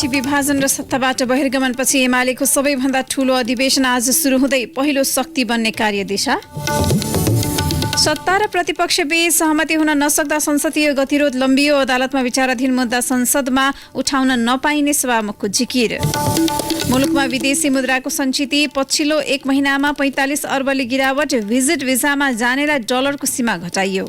Party विभाजन र सत्ताबाट बहिर्गमनपछि एमालेको सबैभन्दा ठूलो अधिवेशन आज सुरु हुँदै पहिलो शक्ति बन्ने कार्यदिशा। सत्ता र प्रतिपक्ष बीच सहमति हुन नसक्दा संसदीय गतिरोध लम्बियो। अदालतमा विचाराधीन मुद्दा संसदमा उठाउन नपाइने सभामुखको जिकिर। मुलुकमा विदेशी मुद्राको सञ्चित पछिल्लो 1 महिनामा 45 अर्बले गिरावट। भिजिट भिजामा जानेलाई डलरको सीमा घटाइयो।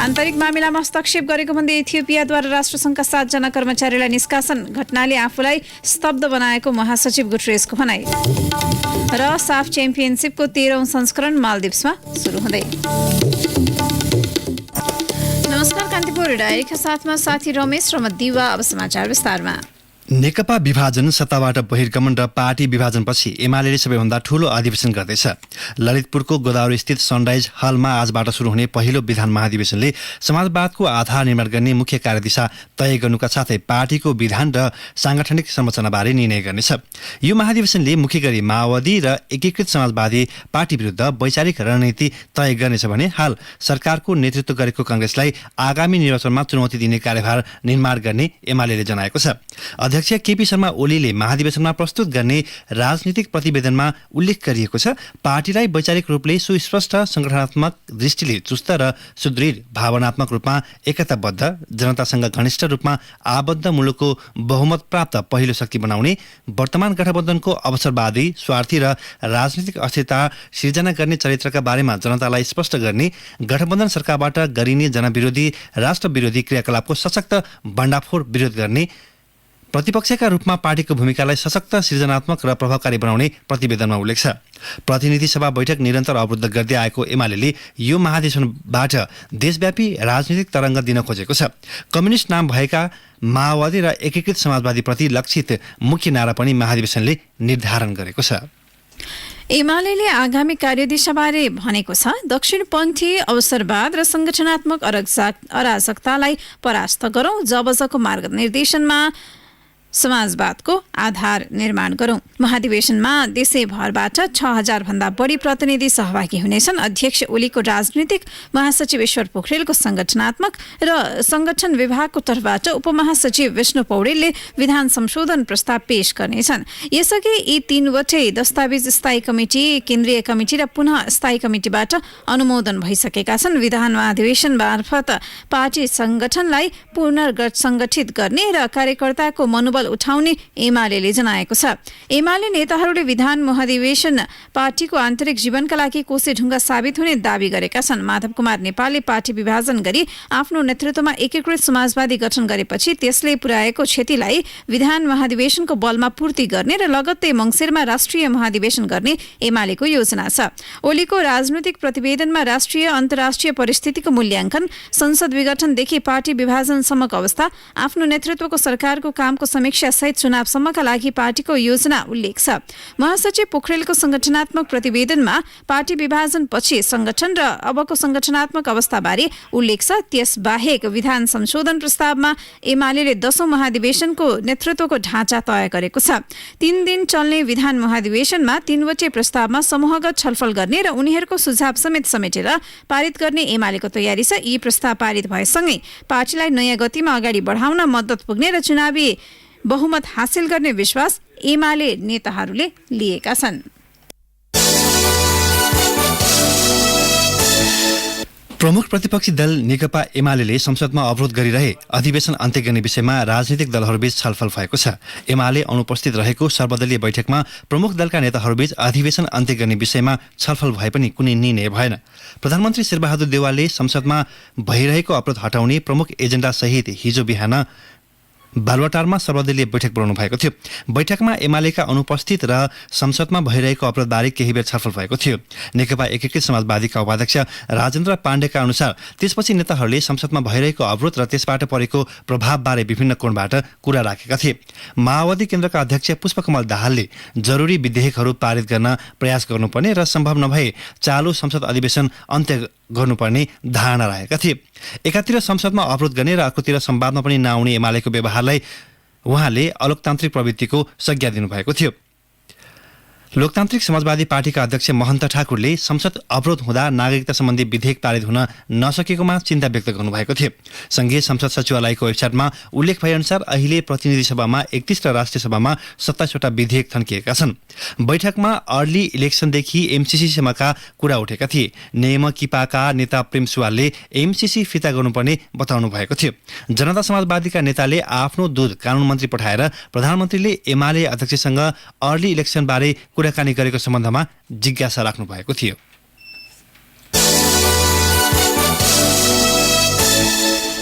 आन्तरिक मामिलामा हस्तक्षेप गरेको भन्दै इथियोपियाद्वारा राष्ट्रसङ्घका 7 जना कर्मचारीलाई निष्कासन। घटनाले आफूलाई स्तब्ध बनाएको महासचिव गुटरेसको भनाई। र साफ च्याम्पियनसिपको 13औं संस्करण मालदिप्समा सुरु हुँदै। नमस्कार, कान्तिपुर डायरीका साथमा साथी रमेश र म दिवा। अब समाचार विस्तारमा। नेकपा विभाजन, सत्ताबाट बहिर्गमन र पार्टी विभाजनपछि एमाले सबैभन्दा ठूलो अधिवेशन गर्दैछ। ललितपुरको गोदावरी स्थित सनराइज हलमा आजबाट सुरु हुने पहिलो विधान महाधिवेशनले समाजवादको आधार निर्माण गर्ने मुख्य कार्यदिशा तय गर्नुका साथै पार्टीको विधान र सांगठनिक संरचनाबारे निर्णय गर्नेछ। यो महाधिवेशनले मुख्य गरी माओवादी र एकीकृत समाजवादी पार्टी विरुद्ध वैचारिक रणनीति तय गर्नेछ भने हाल सरकारको नेतृत्व गरेको कांग्रेसलाई आगामी निर्वाचनमा चुनौती दिने कार्यभार निर्माण गर्ने एमालेले जनाएको छ। अध्यक्ष केपी शर्मा ओलीले महाधिवेशनमा प्रस्तुत गर्ने राजनीतिक प्रतिवेदनमा उल्लेख गरिएको छ, पार्टीलाई वैचारिक रूपले सुस्पष्ट, संगठनात्मक दृष्टिले चुस्त र सुदृढ, भावनात्मक रूपमा एकताबद्ध, जनतासँग घनिष्ठ रूपमा आबद्ध, मुलुकको बहुमत प्राप्त पहिलो शक्ति बनाउने, वर्तमान गठबन्धनको अवसरवादी, स्वार्थी र राजनीतिक अस्थिरता सिर्जना गर्ने चरित्रका बारेमा जनतालाई स्पष्ट गर्ने, गठबन्धन सरकारबाट गरिने जनविरोधी, राष्ट्रविरोधी क्रियाकलापको सशक्त भण्डाफोर विरोध गर्ने, प्रतिपक्षका रूपमा पार्टीको भूमिकालाई सशक्त, सृजनात्मक र प्रभावकारी बनाउने प्रतिवेदनमा उल्लेख छ। प्रतिनिधि सभा बैठक निरन्तर अवरुद्ध गर्दै आएको एमालेले यो महाधिवेशनबाट देशव्यापी राजनीतिक तरङ्ग दिन खोजेको छ। कम्युनिस्ट नाम भएका माओवादी र एकीकृत समाजवादीप्रति लक्षित मुख्य नारा पनि महाधिवेशनले निर्धारण गरेको छ। एमालेले आगामी कार्यदिशाबारे भनेको छ, दक्षिणपन्थी अवसरवाद र संगठनात्मक अराजकतालाई परास्त गरौं, जबजको मार्गनिर्देशनमा समाजवादको आधार निर्माण गरौं। महाधिवेशनमा देशैभरबाट 6000 भन्दा बढी प्रतिनिधि सहभागी हुनेछन्। अध्यक्ष ओलीको राजनीतिक, महासचिव ईश्वर पोखरेलको संगठनात्मक र संगठन विभागको तर्फबाट उपमहासचिव विष्णु पौडेलले विधान संशोधन प्रस्ताव पेश गर्नेछन्। यसअघि यी 3वटै दस्तावेज स्थायी कमिटी, केन्द्रीय कमिटी र पुनः स्थायी कमिटीबाट अनुमोदन भइसकेका छन्। विधान महाधिवेशन मार्फत पार्टी संगठनलाई पुनर्संगठित गर्ने र कार्यकर्ताको मनोबल उठाउने एमालेले जनाएको छ। एमाले नेताहरूले विधान महाधिवेशन पार्टीको आन्तरिक जीवनका लागि कोसे ढुङ्गा साबित हुने दावी गरेका छन्। माधव कुमार नेपालले पार्टी विभाजन गरी आफ्नो नेतृत्वमा एकीकृत समाजवादी गठन गरेपछि त्यसले पुर्याएको क्षतिलाई विधान महाधिवेशनको बलमा पूर्ति गर्ने र लगत्तै मङ्सिरमा राष्ट्रिय महाधिवेशन गर्ने एमालेको योजना छ। ओलीको राजनैतिक प्रतिवेदनमा राष्ट्रिय अन्तर्राष्ट्रिय परिस्थितिको मूल्याङ्कन, संसद विघटनदेखि पार्टी विभाजनसम्मको अवस्था, आफ्नो नेतृत्वको सरकारको कामको समीक्षा सहित चुनावसम्मका लागि पार्टीको योजना उल्लेख छ। महासचिव पोखरेलको संगठनात्मक प्रतिवेदनमा पार्टी विभाजनपछि संगठन र अबको संगठनात्मक अवस्थाबारे उल्लेख छ। त्यसबाहेक विधान संशोधन प्रस्तावमा एमालेले 10औं महाधिवेशनको नेतृत्वको ढाँचा तय गरेको छ। 3 दिन चल्ने विधान महाधिवेशनमा 3वटै प्रस्तावमा समूहगत छलफल गर्ने र उनीहरूको सुझाव समेत समेटेर पारित गर्ने एमालेको तयारी छ। यी प्रस्ताव पारित भएसँगै पार्टीलाई नयाँ गतिमा अगाडि बढाउन मद्दत पुग्ने र चुनावी बहुमत हासिल गर्ने विश्वास एमाले नेताहरूले लिएका छन्। प्रमुख प्रतिपक्षी दल नेकपा एमाले संसदमा अवरोध गरिरहे अधिवेशन अन्त्य गर्ने विषयमा राजनीतिक दलहरूबीच छलफल भएको छ। एमाले अनुपस्थित रहेको सर्वदलीय बैठकमा प्रमुख दलका नेताहरूबीच अधिवेशन अन्त्य गर्ने विषयमा छलफल भए पनि कुनै निर्णय भएन। प्रधानमन्त्री शेरबहादुर देउवालले संसदमा भइरहेको अवरोध हटाउने प्रमुख एजेन्डा सहित हिजो बिहान बालुवाटारमा सर्वदलीय बैठक बोलाउनु भएको थियो। बैठकमा एमालेका अनुपस्थित र संसदमा भइरहेको अवरोधबारे केही बेर छलफल भएको थियो। नेकपा एकीकृत समाजवादीका उपाध्यक्ष राजेन्द्र पाण्डेका अनुसार त्यसपछि नेताहरूले संसदमा भइरहेको अवरोध र त्यसबाट परेको प्रभावबारे विभिन्न कोणबाट कुरा राखेका थिए। माओवादी केन्द्रका अध्यक्ष पुष्पकमल दाहालले जरुरी विधेयकहरू पारित गर्न प्रयास गर्नुपर्ने र सम्भव नभए चालु संसद अधिवेशन अन्त्य गर्नुपर्ने धारणा राखेका थिए। एकातिर संसदमा अवरोध गर्ने र अर्कोतिर संवादमा पनि नआउने एमालेको व्यवहारलाई उहाँले अलोकतान्त्रिक प्रवृत्तिको संज्ञा दिनुभएको थियो। लोकतान्त्रिक समाजवादी पार्टीका अध्यक्ष महन्त ठाकुरले संसद अवरोध हुँदा नागरिकता सम्बन्धी विधेयक पारित हुन नसकेकोमा चिन्ता व्यक्त गर्नुभएको थियो। संघीय संसद सचिवालयको वेबसाइटमा उल्लेख भएअनुसार अहिले प्रतिनिधि सभामा 31 र राष्ट्रिय सभामा 27 वटा विधेयक थन्किएका छन्। बैठकमा अर्ली इलेक्सनदेखि एमसीसी सम्मका कुरा उठेका थिए। नेमकिपाका नेता प्रेम सुवालले एमसीसी फिर्ता गर्नुपर्ने बताउनु भएको थियो। जनता समाजवादीका नेताले आफ्नो दूत कानून मन्त्री पठाएर प्रधानमन्त्रीले एमाले अध्यक्षसँग अर्ली इलेक्सनबारे कुराकानी गरेको सम्बन्धमा जिज्ञासा राख्नु भएको थियो।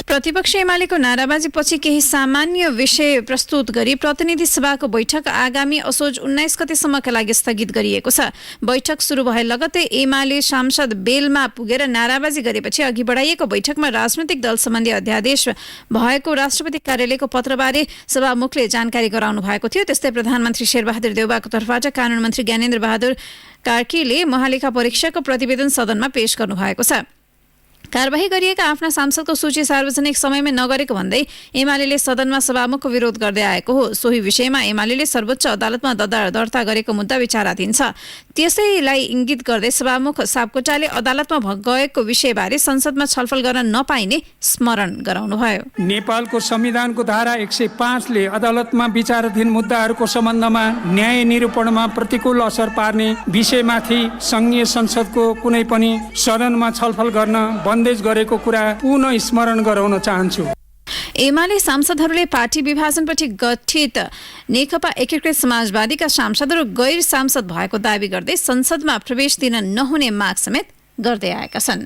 प्रतिपक्ष एमालेको नाराबाजीपछि केही सामान्य विषय प्रस्तुत गरी प्रतिनिधि सभाको बैठक आगामी असोज 19 गतेसम्मका लागि स्थगित गरिएको छ। बैठक सुरु भए लगत्तै एमाले सांसद बेलमा पुगेर नाराबाजी गरेपछि अघि बढाइएको बैठकमा राजनैतिक दल सम्बन्धी अध्यादेश भएको राष्ट्रपति कार्यालयको पत्रबारे सभामुखले जानकारी गराउनु भएको थियो। त्यस्तै प्रधानमन्त्री शेरबहादुर देउवाको तर्फबाट कानून मन्त्री ज्ञानेन्द्र बहादुर कार्कीले महालेखा परीक्षाको प्रतिवेदन सदनमा पेश गर्नु भएको छ। कारबाही गरिएका आफ्ना सांसदको सूची सार्वजनिक समयमै नगरेको भन्दै एमाले सदनमा सभामुखको विरोध गर्दै आएको हो। सोही विषयमा एमाले सर्वोच्च अदालतमा दर्ता गरेको मुद्दा विचाराधीन छ। त्यसैलाई इंगित गर्दै सभामुख सापकोटाले अदालतमा गएको विषयबारे संसदमा छलफल गर्न नपाइने स्मरण गराउनुभयो। नेपालको संविधानको धारा 105 ले अदालतमा विचाराधीन मुद्दाहरूको सम्बन्धमा न्याय निरूपणमा प्रतिकूल असर पार्ने विषयमाथि संघीय संसदको कुनै पनि सदनमा छलफल गर्न बन्देज गरेको कुरा पुनः स्मरण गराउन चाहन्छु। एमाले सांसदहरूले पार्टी विभाजनपछि गठित नेकपा एकीकृत समाजवादीका सांसदहरू गैर सांसद भएको दावी गर्दै संसदमा प्रवेश दिन नहुने माग समेत गर्दै आएका छन्।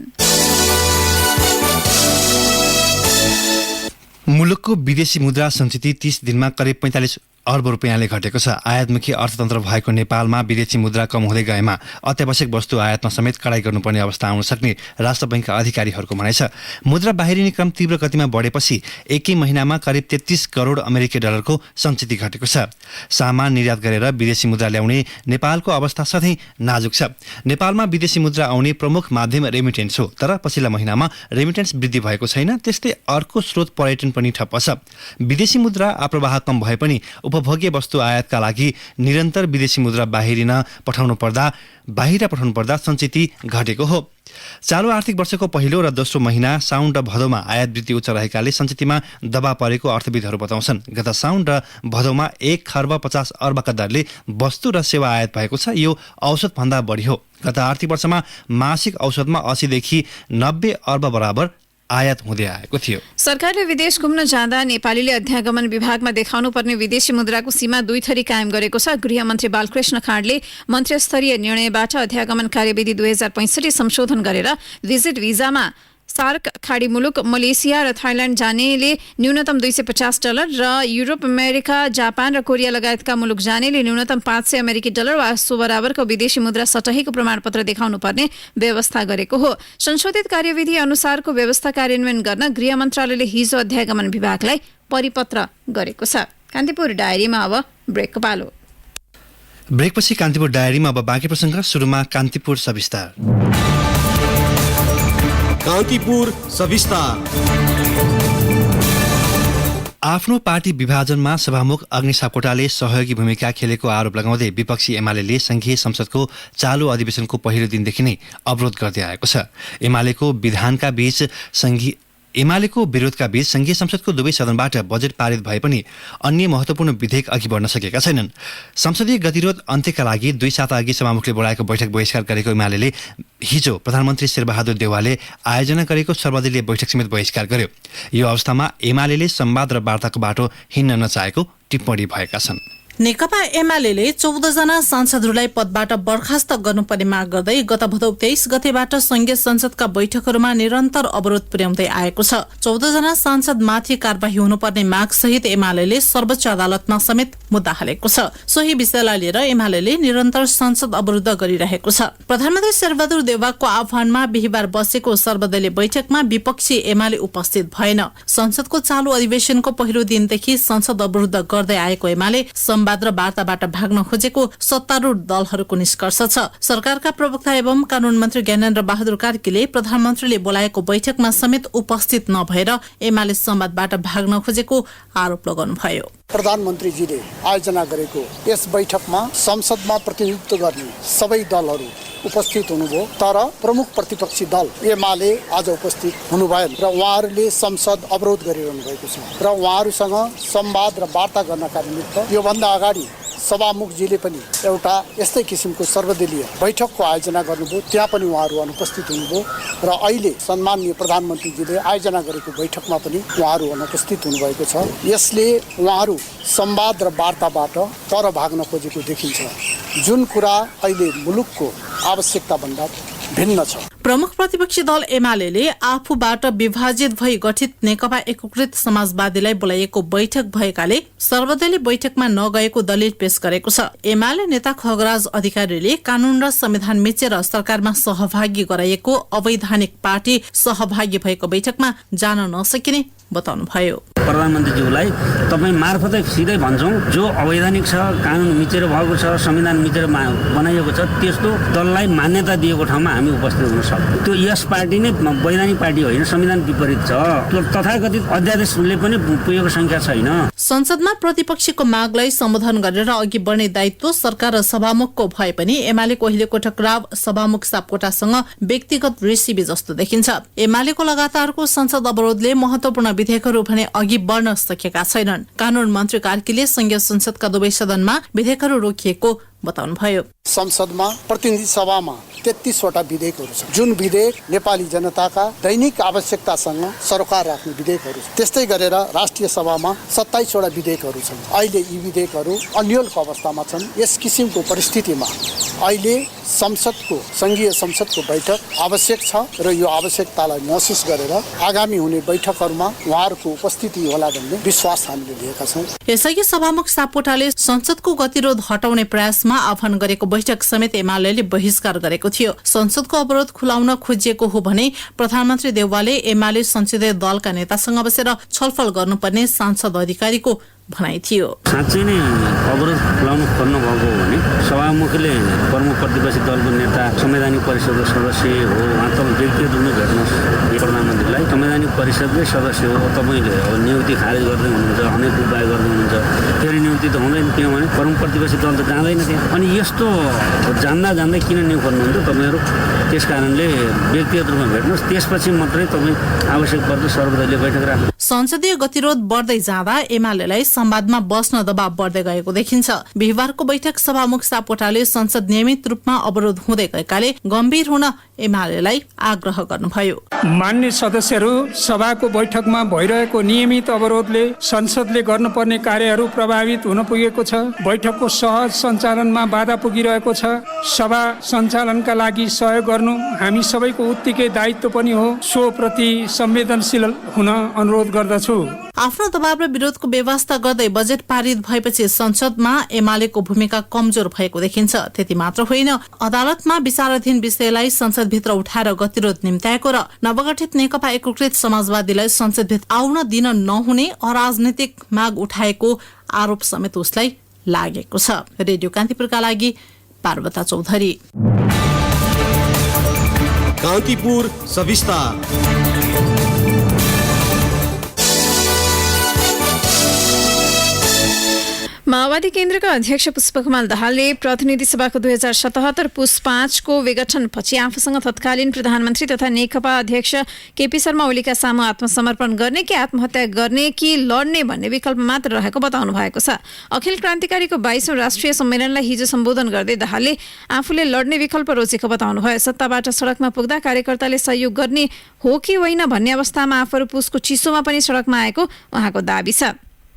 मुलुकको विदेशी मुद्रा सञ्चित 30 दिनमा करिब 45 अर्ब रुपियाँले घटेको छ। आयातमुखी अर्थतन्त्र भएको नेपालमा विदेशी मुद्रा कम हुँदै गएमा अत्यावश्यक वस्तु आयातमा समेत कडाई गर्नुपर्ने अवस्था आउन सक्ने राष्ट्र बैंकका अधिकारीहरूको भनाइ छ। मुद्रा बाहिरिने क्रम तीव्र गतिमा बढेपछि एकै महिनामा करिब 33 करोड अमेरिकी डलरको सञ्चित घटेको छ। सामान निर्यात गरेर विदेशी मुद्रा ल्याउने नेपालको अवस्था सधैँ नाजुक छ। नेपालमा विदेशी मुद्रा आउने प्रमुख माध्यम रेमिटेन्स हो, तर पछिल्ला महिनामा रेमिटेन्स वृद्धि भएको छैन। त्यस्तै अर्को स्रोत पर्यटन पनि ठप्प छ। विदेशी मुद्रा आप्रवाह कम भए पनि उपभोग्य वस्तु आयातका लागि निरन्तर विदेशी मुद्रा बाहिर पठाउनु पर्दा सञ्चित घटेको हो। चालु आर्थिक वर्षको पहिलो र दोस्रो महिना साउन र भदौमा आयात वृद्धि उच्च रहेकाले सञ्चितमा दबाव परेको अर्थविदहरू बताउँछन्। गत साउन र भदौमा 1 खर्ब 50 अर्बका दरले वस्तु र सेवा आयात भएको छ। यो औसतभन्दा बढी हो। गत आर्थिक वर्षमा मासिक औसतमा 80 देखि 90 अर्ब बराबर आयात हुँदै आएको थियो। सरकारले विदेश घुम्न जाँदा नेपालीले अध्यागमन विभागमा देखाउनु पर्ने विदेशी मुद्राको सीमा 2 थरी कायम गरेको छ। गृहमन्त्री बालकृष्ण खाँडले मन्त्रीस्तरीय निर्णयबाट अध्यागमन कार्यविधि 2065 संशोधन गरेर भिजिट भिजामा सार्क खाडी मुलुक मलेसिया र थाइल्याण्ड जानेले न्यूनतम $250 र युरोप, अमेरिका, जापान र कोरिया लगायतका मुलुक जानेले न्यूनतम $500 वा सो बराबरको विदेशी मुद्रा सटहीको प्रमाणपत्र देखाउनु पर्ने व्यवस्था गरेको हो। संशोधित कार्यविधि अनुसारको व्यवस्था कार्यान्वयन गर्न गृह मन्त्रालयले हिजो अध्यागमन विभागलाई परिपत्र गरेको छ। कान्तिपुर डायरीमा अब ब्रेकको पालो। ब्रेकपछि कान्तिपुर डायरीमा अब बाँकी प्रसङ्ग। सुरुमा कान्तिपुर सविस्तार। कान्तिपुर सविस्तार। आफ्नो पार्टी विभाजनमा सभामुख अग्नि सापकोटाले सहयोगी भूमिका खेलेको आरोप लगाउँदै विपक्षी एमाले संघीय संसदको चालु अधिवेशनको पहिलो दिनदेखि नै अवरोध गर्दै आएको छ। एमालेको विरोधका बीच संघीय संसदको दुवै सदनबाट बजेट पारित भए पनि अन्य महत्वपूर्ण विधेयक अघि बढ्न सकेका छैनन्। संसदीय गतिरोध अन्त्यका लागि 2 साता अघि सभामुखले बोलाएको बैठक बहिष्कार गरेको एमाले हिजो प्रधानमन्त्री शेरबहादुर देउवाले आयोजना गरेको सर्वदलीय बैठक समेत बहिष्कार गर्यो। यो अवस्थामा एमाले संवाद र वार्ताको बाटो हिँड्न नचाहेको टिप्पणी भएका छन्। नेकपा एमाले 14 जना सांसदहरूलाई पदबाट बर्खास्त गर्नुपर्ने माग गर्दै गत भदौ 23 गतेबाट संघीय संसदका बैठकहरूमा निरन्तर अवरोध पुर्याउँदै आएको छ। 14 जना सांसदमाथि कारबाही हुनुपर्ने माग सहित एमाले सर्वोच्च अदालतमा समेत मुद्दा हालेको छ। सोही विषयलाई लिएर एमाले निरन्तर संसद अवरुद्ध गरिरहेको छ। प्रधानमन्त्री शेरबहादुर देउवाको आह्वानमा बिहीबार बसेको सर्वदलीय बैठकमा विपक्षी एमाले उपस्थित भएन। संसदको चालु अधिवेशनको पहिलो दिनदेखि संसद अवरुद्ध गर्दै आएको एमाले संवाद र वार्ताबाट भाग्न खोजेको सत्तारूढ दलहरूको निष्कर्ष छ। सरकारका प्रवक्ता एवं कानून मन्त्री ज्ञानेन्द्र बहादुर कार्कीले प्रधानमन्त्रीले बोलाएको बैठकमा समेत उपस्थित नभएर एमाले संवादबाट भाग्न खोजेको आरोप लगाउनुभयो। प्रधानमन्त्रीजीले आयोजना गरेको यस बैठकमा संसदमा प्रतिनिधित्व गर्ने सबै दलहरू उपस्थित हुनुभयो, तर प्रमुख प्रतिपक्षी दल एमाले आज उपस्थित हुनुभएन र उहाँहरूले संसद अवरोध गरिरहनु भएको छ र उहाँहरूसँग संवाद र वार्ता गर्नका निमित्त योभन्दा अगाडि सभामुखजीले पनि एउटा यस्तै किसिमको सर्वदलीय बैठकको आयोजना गर्नुभयो, त्यहाँ पनि उहाँहरू अनुपस्थित हुनुभयो र अहिले सम्माननीय प्रधानमन्त्रीजीले आयोजना गरेको बैठकमा पनि उहाँहरू अनुपस्थित हुनुभएको छ। यसले उहाँहरू संवाद र वार्ताबाट पर भाग्न खोजेको देखिन्छ, जुन कुरा अहिले मुलुकको आवश्यकताभन्दा भिन्न छ। प्रमुख प्रतिपक्षी दल एमालेले आफूबाट विभाजित भई गठित नेकपा एकीकृत समाजवादीलाई बोलाइएको बैठक भएकाले सर्वदलीय बैठकमा नगएको दलिल पेश गरेको छ। एमाले नेता खगराज अधिकारीले कानून र संविधान मिचेर सरकारमा सहभागी गराइएको अवैधानिक पार्टी सहभागी भएको बैठकमा जान नसकिने बताउनुभयो। प्रधानमन्त्रीज्यूलाई तपाईँ मार्फतै सिधै भन्छौँ, जो अवैधानिक छ, कानून मिचेर भएको छ, संविधान मिचेर बनाइएको छ, त्यस्तो दललाई मान्यता दिएको ठाउँमा हामी उपस्थित हुन सक्छौँ। त्यो यस पार्टी नै वैधानिक पार्टी होइन, संविधान विपरीत छ। तथाकथित अध्यादेशले पनि पुगेको संख्या छैन। संसदमा प्रतिपक्षीको मागलाई सम्बोधन गरेर अघि बढ्ने दायित्व सरकार र सभामुखको भए पनि एमालेको अहिलेको टकराव सभामुख सापकोटासँग व्यक्तिगत रेसिपी जस्तो देखिन्छ। एमालेको लगातारको संसद अवरोधले महत्वपूर्ण विधेयकहरू भने अघि बढ्न सकेका छैनन्। कानून मन्त्री कार्कीले संघीय संसदका दुवै सदनमा विधेयकहरू रोकिएको बताउनुभयो। संसदमा प्रतिनिधि सभामा 33 वटा विधेयकहरू छन्, जुन विधेयक नेपाली जनताका दैनिक आवश्यकतासँग सरोकार राख्ने विधेयकहरू छन्। त्यस्तै गरेर राष्ट्रिय सभामा 27 वटा विधेयकहरू छन्। अहिले यी विधेयकहरू अन्यलको अवस्थामा छन्। यस किसिमको परिस्थितिमा अहिले संघीय संसदको बैठक आवश्यक छ र यो आवश्यकतालाई महसुस गरेर आगामी हुने बैठकहरूमा उहाँहरूको उपस्थिति होला भन्ने विश्वास हामीले लिएका छौँ। यसअघि सभामुख सापकोटाले संसदको गतिरोध हटाउने प्रयासमा आह्वान गरेको बैठक समेत एमाले बहिष्कार गरेको थियो। संसदको अवरोध खुलाउन खोजिएको हो भने प्रधानमन्त्री देउवाले एमाले संसदीय दलका नेतासँग बसेर छलफल गर्नुपर्ने सांसद अधिकारीको भनाइ थियो। साँच्चै नै अवरोध खुलाउन खोज्नु भएको हो भने सभामुखले प्रमुख प्रतिपक्षी दलको नेता संवैधानिक परिषदको सदस्य हो, उहाँ त व्यक्तिगत रूपमा भेट्नुहोस् प्रधानमन्त्रीलाई। संवैधानिक परिषदकै सदस्य हो, तपाईँले अब नियुक्ति खारेज गर्दै हुनुहुन्छ, अनेक उपाय गर्दै हुनुहुन्छ, फेरि नियुक्ति त हुँदैन, किनभने प्रमुख प्रतिपक्षी दल त जाँदैन त्यहाँ। अनि यस्तो जान्दै किन नियुक्त गर्नुहुन्छ तपाईँहरू? त्यस कारणले व्यक्तिगत रूपमा भेट्नुहोस्, त्यसपछि मात्रै तपाईँ आवश्यक पर्दा सर्वदलीय बैठक राख्नु। संसदीय गतिरोध बढ्दै जाँदा एमालेलाई संवादमा बस्न दबाव बढ्दै गएको देखिन्छ। बिहिबारको बैठक सभामुख सापकोटाले संसद नियमित रूपमा अवरोध हुँदै गएकाले गम्भीर हुन एमालेलाई आग्रह गर्नुभयो। मान्य सदस्यहरू, सभाको बैठकमा भइरहेको नियमित अवरोधले संसदले गर्नुपर्ने कार्यहरू प्रभावित हुन पुगेको छ। बैठकको सहज सञ्चालनमा बाधा पुगिरहेको छ। सभा सञ्चालनका लागि सहयोग गर्नु हामी सबैको उत्तिकै दायित्व पनि हो। सो प्रति संवेदनशील हुन अनुरोध गर्दछु। आफ्नो दबाव र विरोधको व्यवस्था गर्दै बजेट पारित भएपछि संसदमा एमालेको भूमिका कमजोर भएको देखिन्छ। त्यति मात्र होइन, अदालतमा विचाराधीन विषयलाई संसदभित्र उठाएर गतिरोध निम्त्याएको र नवगठित नेकपा एकीकृत समाजवादीलाई संसदभित्र आउन दिन नहुने अराजनीतिक माग उठाएको आरोप समेत उसलाई लागेको छ। रेडियो कान्तिपुरका लागि पार्वता चौधरी। कान्तिपुर सविस्तार। माओवादी केन्द्रका अध्यक्ष पुष्पकमल दाहालले प्रतिनिधि सभाको 2077 पुस 5 को विघटनपछि आफूसँग तत्कालीन प्रधानमन्त्री तथा नेकपा अध्यक्ष केपी शर्मा ओलीका सामु आत्मसमर्पण गर्ने कि आत्महत्या गर्ने कि लड्ने भन्ने विकल्प मात्र रहेको बताउनु भएको छ। अखिल क्रान्तिकारीको 22औं राष्ट्रिय सम्मेलनलाई हिजो सम्बोधन गर्दै दाहालले आफूले लड्ने विकल्प रोजेको बताउनुभयो। सत्ताबाट सडकमा पुग्दा कार्यकर्ताले सहयोग गर्ने हो कि होइन भन्ने अवस्थामा आफूहरू पुसको चिसोमा पनि सडकमा आएको उहाँको दाबी छ।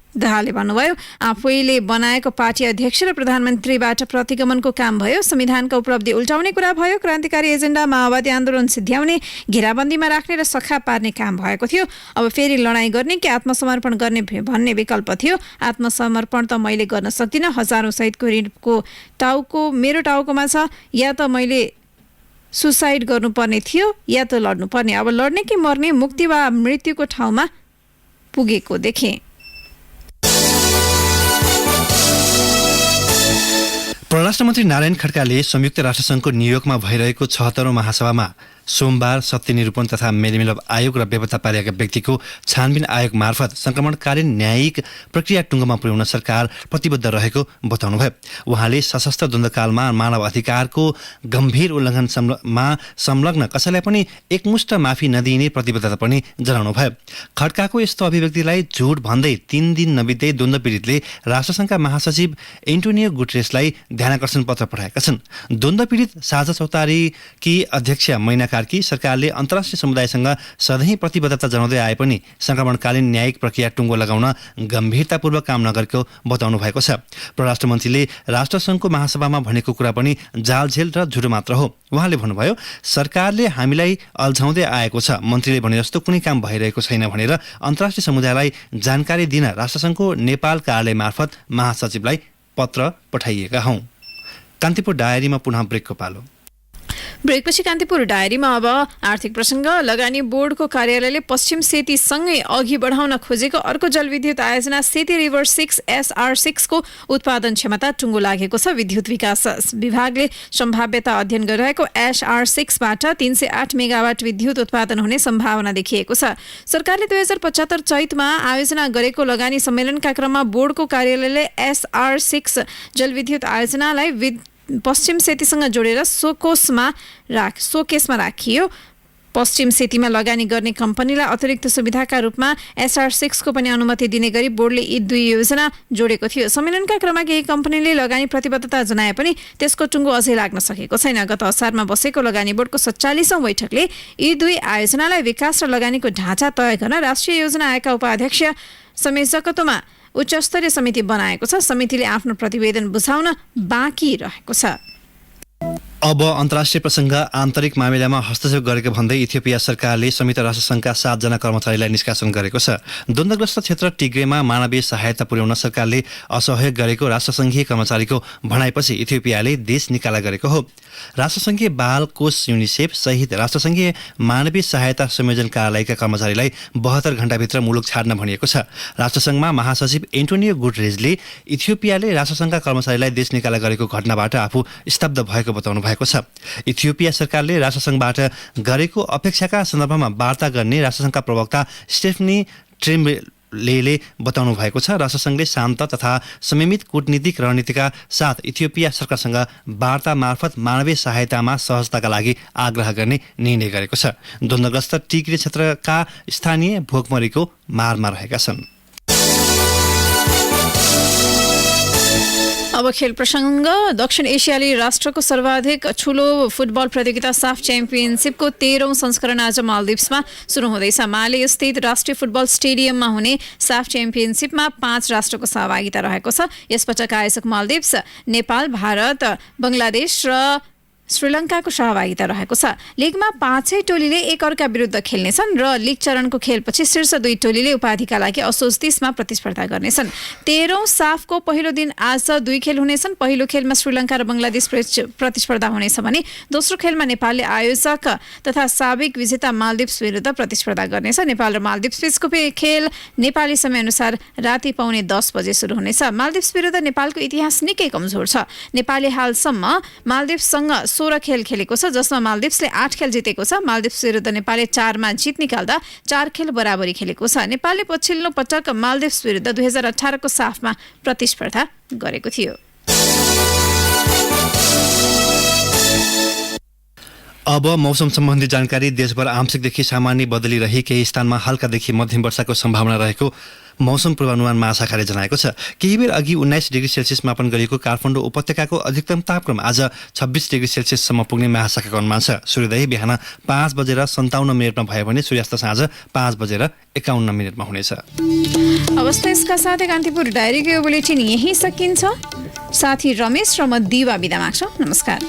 दाहालले भन्नुभयो, आफैले बनाएको पार्टी अध्यक्ष र प्रधानमन्त्रीबाट प्रतिगमनको काम भयो, संविधानका उपलब्धि उल्टाउने कुरा भयो, क्रान्तिकारी एजेन्डा माओवादी आन्दोलन सिद्ध्याउने, घेराबन्दीमा राख्ने र सखा पार्ने काम भएको थियो। अब फेरि लडाईँ गर्ने कि आत्मसमर्पण गर्ने भन्ने विकल्प थियो। आत्मसमर्पण त मैले गर्न सक्दिनँ, हजारौं शहीदको ऋणको टाउको मेरो टाउकोमा छ। या त मैले सुसाइड गर्नुपर्ने थियो या त लड्नुपर्ने। अब लड्ने कि मर्ने, मुक्ति वा मृत्युको ठाउँमा पुगेको देखेँ। परराष्ट्र मन्त्री नारायण खड्काले संयुक्त राष्ट्रसङ्घको न्युयोर्कमा भइरहेको 76औं महासभामा सोमबार सत्य निरूपण तथा मेलमिलाप आयोग र बेपत्ता पारिएका व्यक्तिको छानबिन आयोग मार्फत संक्रमणकालीन न्यायिक प्रक्रिया टुङ्गोमा पुर्याउन सरकार प्रतिबद्ध रहेको बताउनुभयो। उहाँले सशस्त्र द्वन्द्वकालमा मानव अधिकारको गम्भीर उल्लङ्घनमा संलग्न कसैलाई पनि एकमुष्ट माफी नदिइने प्रतिबद्धता पनि जनाउनुभयो। खड्काको यस्तो अभिव्यक्तिलाई झुट भन्दै 3 दिन नबित्दै द्वन्द्व पीडितले राष्ट्रसङ्घका महासचिव एन्टोनियो गुटेरेसलाई ध्यानाकर्षण पत्र पठाएका छन्। द्वन्द्व पीडित साझा चौतारीकी अध्यक्ष मैना कार्की सरकारले अन्तर्राष्ट्रिय समुदायसँग सधैँ प्रतिबद्धता जनाउँदै आए पनि संक्रमणकालीन न्यायिक प्रक्रिया टुङ्गो लगाउन गम्भीरतापूर्वक काम नगरेको बताउनु भएको छ। परराष्ट्र मन्त्रीले राष्ट्रसङ्घको महासभामा भनेको कुरा पनि जालझेल र झुटो मात्र हो। उहाँले भन्नुभयो, सरकारले हामीलाई अल्झाउँदै आएको छ। मन्त्रीले भने जस्तो कुनै काम भइरहेको छैन भनेर अन्तर्राष्ट्रिय समुदायलाई जानकारी दिन राष्ट्रसङ्घको नेपाल कार्यालय मार्फत महासचिवलाई पत्र पठाइएका हौं। कान्तिपुर डायरीमा पुनः ब्रेकको पालो। ब्रेकपछि कान्तिपुर डायरीमा अब आर्थिक प्रसङ्ग। लगानी बोर्डको कार्यालयले पश्चिम सेतीसँगै अघि बढाउन खोजेको अर्को जलविद्युत आयोजना सेती रिभर 6 SR6 को उत्पादन क्षमता टुङ्गो लागेको छ। विद्युत विकास विभागले सम्भाव्यता अध्ययन गरिरहेको SR6 बाट 308 मेगावाट विद्युत उत्पादन हुने सम्भावना देखिएको छ। सरकारले 2075 चैतमा आयोजना गरेको लगानी सम्मेलनका क्रममा बोर्डको कार्यालयले SR6 जलविद्युत आयोजनालाई पश्चिम सेतीसँग जोडेर सोकेसमा राखियो। पश्चिम सेतीमा लगानी गर्ने कम्पनीलाई अतिरिक्त सुविधाका रूपमा SR6 को पनि अनुमति दिने गरी बोर्डले यी दुई योजना जोडेको थियो। सम्मेलनका क्रममा केही कम्पनीले लगानी प्रतिबद्धता जनाए पनि त्यसको टुङ्गो अझै लाग्न सकेको छैन। गत असारमा बसेको लगानी बोर्डको 47औं बैठकले यी दुई आयोजनालाई विकास र लगानीको ढाँचा तय गर्न राष्ट्रिय योजना आयोगका उपाध्यक्ष संयोजकत्वमा उच्चस्तरीय समिति बनाएको छ। समितिले आफ्नो प्रतिवेदन बुझाउन बाँकी रहेको छ। अब अन्तर्राष्ट्रिय प्रसङ्ग। आन्तरिक मामिलामा हस्तक्षेप गरेको भन्दै इथियोपिया सरकारले संयुक्त राष्ट्रसङ्घका 7 जना कर्मचारीलाई निष्कासन गरेको छ। द्वन्द्वग्रस्त क्षेत्र टिग्रेमा मानवीय सहायता पुर्याउन सरकारले असहयोग गरेको राष्ट्रसङ्घीय कर्मचारीको भनाइपछि इथियोपियाले देश निकाला गरेको हो। राष्ट्रसङ्घीय बाल कोष युनिसेफ सहित राष्ट्रसङ्घीय मानवीय सहायता संयोजन कार्यालयका कर्मचारीलाई 72 घण्टाभित्र मुलुक छाड्न भनिएको छ। राष्ट्रसङ्घमा महासचिव एन्टोनियो गुटेरेसले इथियोपियाले राष्ट्रसङ्घका कर्मचारीलाई देश निकाला गरेको घटनाबाट आफू स्तब्ध भएको बताउनु भएको छ। इथियोपिया सरकारले राष्ट्रसङ्घबाट गरेको अपेक्षाका सन्दर्भमा वार्ता गर्ने राष्ट्रसङ्घका प्रवक्ता स्टेफनी ट्रेम्बलेले बताउनु भएको छ। राष्ट्रसङ्घले शान्त तथा संयमित कूटनीतिक रणनीतिका साथ इथियोपिया सरकारसँग वार्ता मार्फत मानवीय सहायतामा सहजताका लागि आग्रह गर्ने निर्णय गरेको छ। द्वन्द्वग्रस्त टिग्रे क्षेत्रका स्थानीय भोकमरीको मारमा रहेका छन्। अब खेल प्रसङ्ग। दक्षिण एसियाली राष्ट्रको सर्वाधिक ठूलो फुटबल प्रतियोगिता साफ च्याम्पियनसिपको 13औं संस्करण आज मालदिप्समा सुरु हुँदैछ। माले स्थित राष्ट्रिय फुटबल स्टेडियममा हुने साफ च्याम्पियनसिपमा 5 राष्ट्रको सहभागिता रहेको छ। यसपटक आयोजक मालदिप्स, नेपाल, भारत, बङ्गलादेश र श्रीलङ्काको सहभागिता रहेको छ। लिगमा 5 टोलीले एक अर्का विरुद्ध खेल्नेछन् र लिग चरणको खेलपछि शीर्ष 2 टोलीले उपाधिका लागि असोज 30 मा प्रतिस्पर्धा गर्नेछन्। 13औं साफको पहिलो दिन आज 2 खेल हुनेछन्। पहिलो खेलमा श्रीलङ्का र बङ्गलादेश प्रतिस्पर्धा हुनेछ भने दोस्रो खेलमा नेपालले आयोजक तथा साबिक विजेता मालदिप्स विरुद्ध प्रतिस्पर्धा गर्नेछ। नेपाल र मालदिप्स बीचको खेल नेपाली समयअनुसार राति 9:45 बजे सुरु हुनेछ। मालदिप्स विरुद्ध नेपालको इतिहास निकै कमजोर छ। नेपालले हालसम्म मालदिप्ससँग 16 खेल खेलेको छ, जसमा मालदिप्सले 8 खेल जितेको छ। मालदिप्स विरुद्ध नेपालले 4 मा जित निकाल्दा 4 खेल बराबरी खेलेको छ। नेपालले पछिल्लो पटक मालदिप्स विरुद्ध 2018 को साफमा प्रतिस्पर्धा गरेको थियो। अब मौसम सम्बन्धी जानकारी। देशभर आंशिकदेखि सामान्य बदली रही केही स्थानमा हल्कादेखि मध्यम वर्षाको सम्भावना रहेको मौसम पूर्वानुमान महाशाखाले जनाएको छ। केही बेर अघि 19 डिग्री सेल्सियस मापन गरिएको काठमाडौँ उपत्यकाको अधिकतम तापक्रम आज 26 डिग्री सेल्सियससम्म पुग्ने महाशाखाको अनुमान छ। सूर्योदय बिहान 5:57 भयो भने सूर्यास्त साँझ 5:51 हुनेछ। अवस्था यसका साथै कान्तिपुर डायरीको यो बुलेटिन यही सकिन्छ। साथी रमेश र म दिवा बिदा माग्छौँ। नमस्कार।